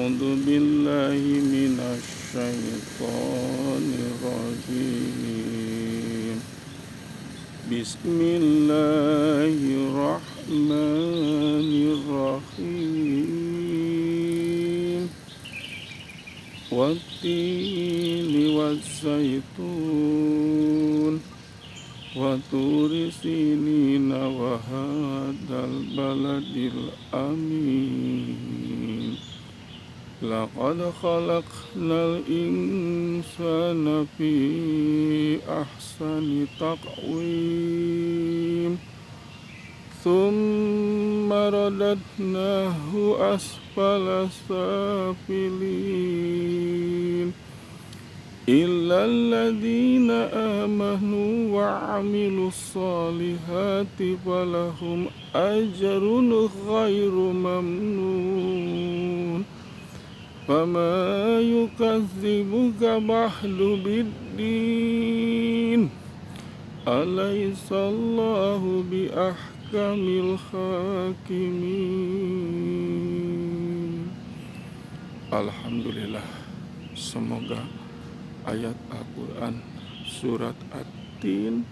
أعوذ بالله من الشيطان الرجيم. بسم الله الرحمن الرحيم. والتين والزيتون وطور سينين وهذا البلد الأمين. لقد خلقنا الإنسان في أحسن تقويم ثم رددناه أسفل سافلين إلا الذين آمنوا وعملوا الصالحات فلهم أجر غير ممنون. فما يكذبك بعد بالدين أليس الله بأحكم الحاكمين. Alhamdulillah, semoga ayat Al-Quran surat At-Tin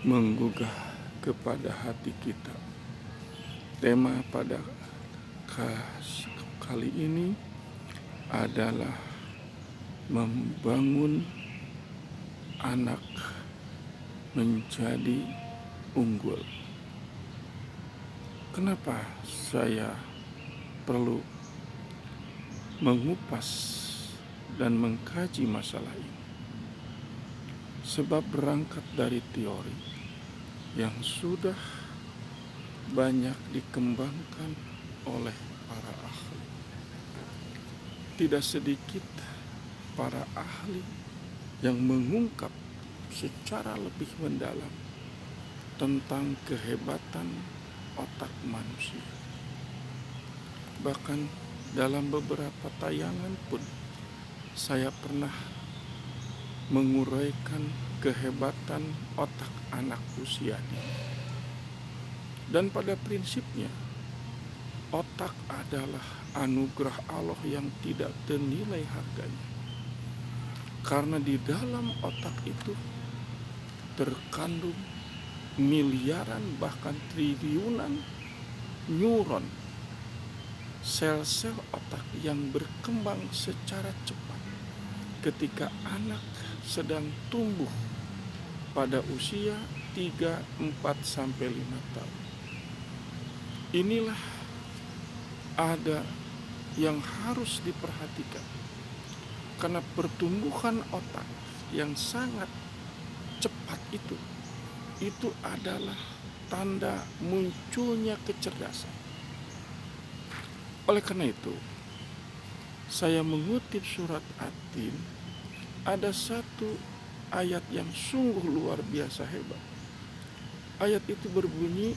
menggugah kepada hati kita. Tema pada kali ini adalah membangun anak menjadi unggul. Kenapa saya perlu mengupas dan mengkaji masalah ini? Sebab berangkat dari teori yang sudah banyak dikembangkan oleh para ahli. Tidak sedikit para ahli yang mengungkap secara lebih mendalam tentang kehebatan otak manusia. Bahkan dalam beberapa tayangan pun saya pernah menguraikan kehebatan otak anak usia dini. Dan pada prinsipnya otak adalah anugerah Allah yang tidak ternilai harganya. Karena di dalam otak itu terkandung miliaran bahkan triliunan neuron, sel-sel otak yang berkembang secara cepat ketika anak sedang tumbuh pada usia 3, 4, sampai 5 tahun. Inilah ada yang harus diperhatikan, karena pertumbuhan otak yang sangat cepat itu adalah tanda munculnya kecerdasan. Oleh karena itu, saya mengutip surat At-Tin, ada satu ayat yang sungguh luar biasa hebat. Ayat itu berbunyi,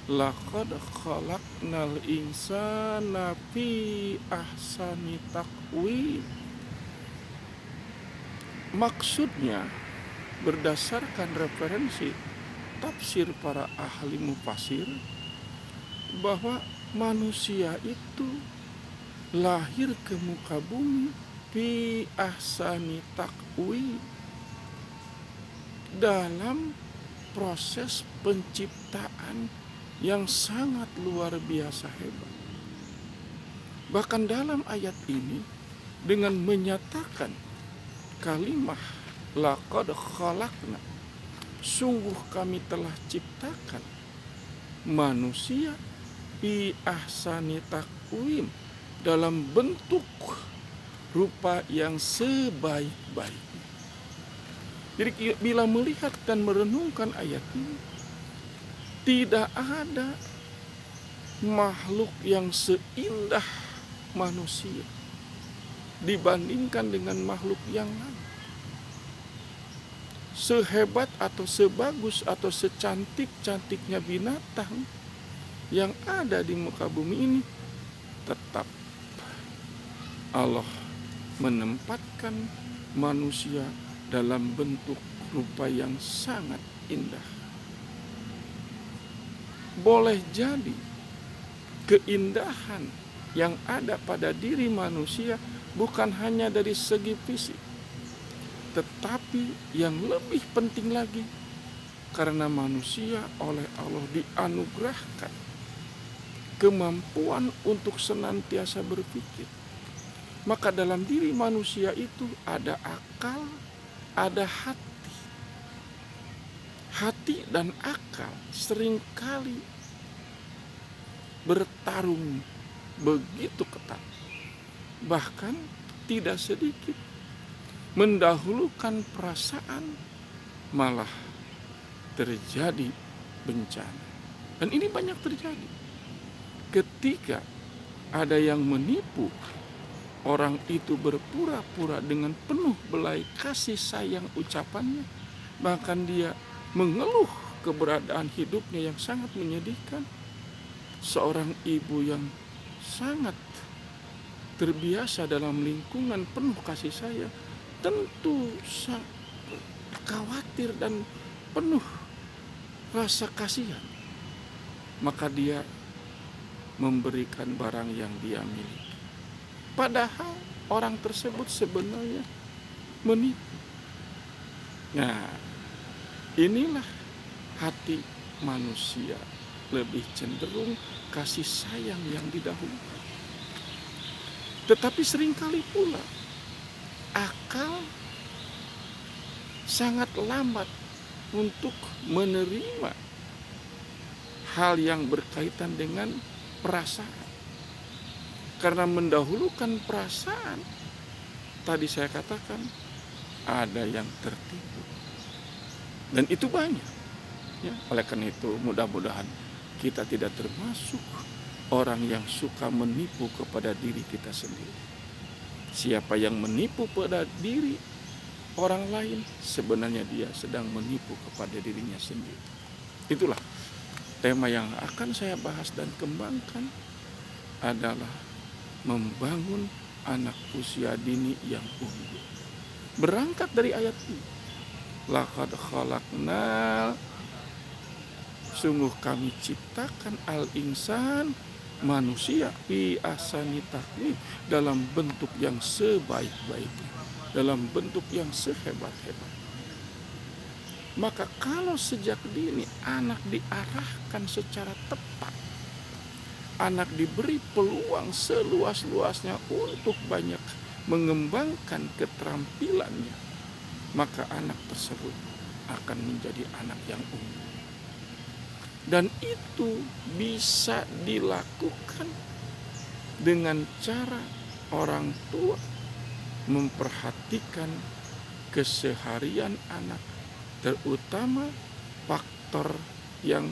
laqad khalaqnal insana fi ahsani taqwim. Maksudnya, berdasarkan referensi tafsir para ahli mufasir, bahwa manusia itu lahir ke muka bumi fi ahsani taqwim, dalam proses penciptaan yang sangat luar biasa hebat. Bahkan dalam ayat ini dengan menyatakan kalimah laqad khalaqna, sungguh kami telah ciptakan manusia fi ahsani taqwim, dalam bentuk rupa yang sebaik-baiknya. Jadi bila melihat dan merenungkan ayat ini, tidak ada makhluk yang seindah manusia dibandingkan dengan makhluk yang lain. Sehebat atau sebagus atau secantik-cantiknya binatang yang ada di muka bumi ini, tetap Allah menempatkan manusia dalam bentuk rupa yang sangat indah. Boleh jadi keindahan yang ada pada diri manusia bukan hanya dari segi fisik, tetapi yang lebih penting lagi, karena manusia oleh Allah dianugerahkan kemampuan untuk senantiasa berpikir. Maka dalam diri manusia itu ada akal, ada hati. Hati dan akal seringkali bertarung begitu ketat. Bahkan tidak sedikit mendahulukan perasaan, malah terjadi bencana. Dan ini banyak terjadi ketika ada yang menipu. Orang itu berpura-pura dengan penuh belai kasih sayang ucapannya, bahkan dia mengeluh keberadaan hidupnya yang sangat menyedihkan. Seorang ibu yang sangat terbiasa dalam lingkungan penuh kasih sayang tentu khawatir dan penuh rasa kasihan. Maka dia memberikan barang yang dia miliki, padahal orang tersebut sebenarnya menipu. Nah, inilah hati manusia, lebih cenderung kasih sayang yang didahulukan. Tetapi seringkali pula akal sangat lambat untuk menerima hal yang berkaitan dengan perasaan. Karena mendahulukan perasaan, tadi saya katakan ada yang tertipu. Dan itu banyak. Ya, oleh karena itu mudah-mudahan kita tidak termasuk orang yang suka menipu kepada diri kita sendiri. Siapa yang menipu pada diri orang lain, sebenarnya dia sedang menipu kepada dirinya sendiri. Itulah tema yang akan saya bahas dan kembangkan, adalah membangun anak usia dini yang unggul. Berangkat dari ayat ini, laqad khalaqnal, sungguh kami ciptakan al-insan, manusia, fi ahsani taqwim, dalam bentuk yang sebaik-baiknya, dalam bentuk yang sehebat-hebat. Maka kalau sejak dini anak diarahkan secara tepat, anak diberi peluang seluas-luasnya untuk banyak mengembangkan keterampilannya, maka anak tersebut akan menjadi anak yang unggul. Dan itu bisa dilakukan dengan cara orang tua memperhatikan keseharian anak, terutama faktor yang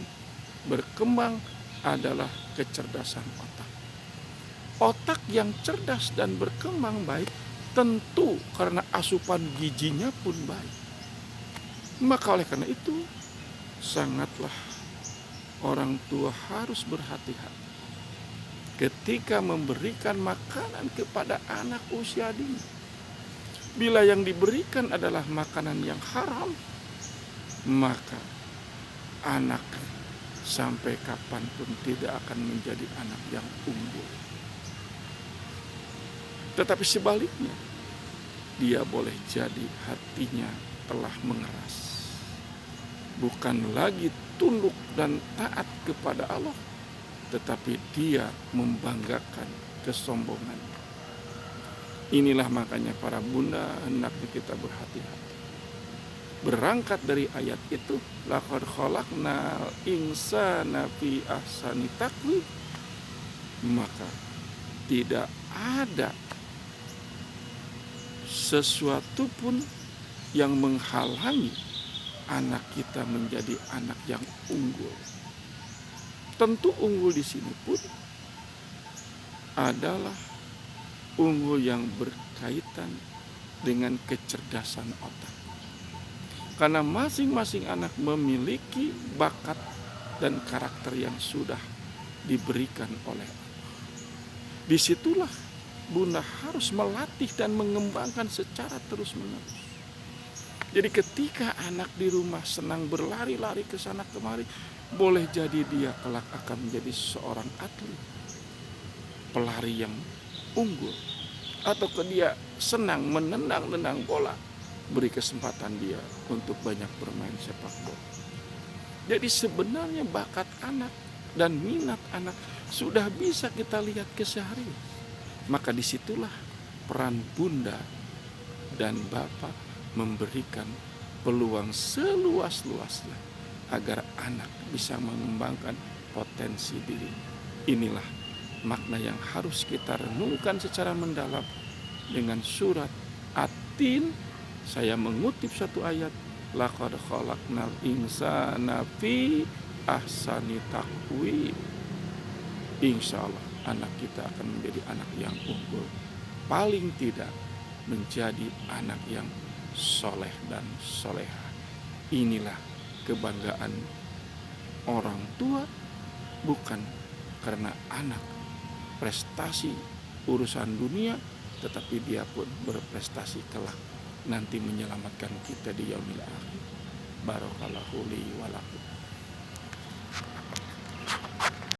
berkembang adalah kecerdasan otak. Otak yang cerdas dan berkembang baik tentu karena asupan gizinya pun baik. Maka oleh karena itu sangatlah orang tua harus berhati-hati ketika memberikan makanan kepada anak usia dini. Bila yang diberikan adalah makanan yang haram, maka anak sampai kapanpun tidak akan menjadi anak yang unggul. Tetapi sebaliknya, dia boleh jadi hatinya telah mengeras, bukan lagi tunduk dan taat kepada Allah, tetapi dia membanggakan kesombongan. Inilah makanya para bunda hendaknya kita berhati-hati. Berangkat dari ayat itu, laqad khalaqnal insana fi ahsani taqwim, maka tidak ada sesuatu pun yang menghalangi anak kita menjadi anak yang unggul. Tentu unggul di sini pun adalah unggul yang berkaitan dengan kecerdasan otak. Karena masing-masing anak memiliki bakat dan karakter yang sudah diberikan oleh Allah. Disitulah bunda harus melatih dan mengembangkan secara terus-menerus. Jadi ketika anak di rumah senang berlari-lari ke sana kemari, boleh jadi dia kelak akan menjadi seorang atlet. pelari yang unggul, atau dia senang menendang bola, beri kesempatan dia untuk banyak bermain sepak bola. Jadi sebenarnya bakat anak dan minat anak sudah bisa kita lihat keseharian. Maka disitulah peran bunda dan bapak memberikan peluang seluas-luasnya agar anak bisa mengembangkan potensi diri. Inilah makna yang harus kita renungkan secara mendalam dengan surat At-Tin. Saya mengutip satu ayat, laqad khalaqnal insana fi ahsani taqwim. Insya Allah anak kita akan menjadi anak yang unggul, paling tidak menjadi anak yang soleh dan soleha. Inilah kebanggaan orang tua, bukan karena anak prestasi urusan dunia, tetapi dia pun berprestasi kelak nanti menyelamatkan kita di yaumil akhir. Barakallahu li wa lakum.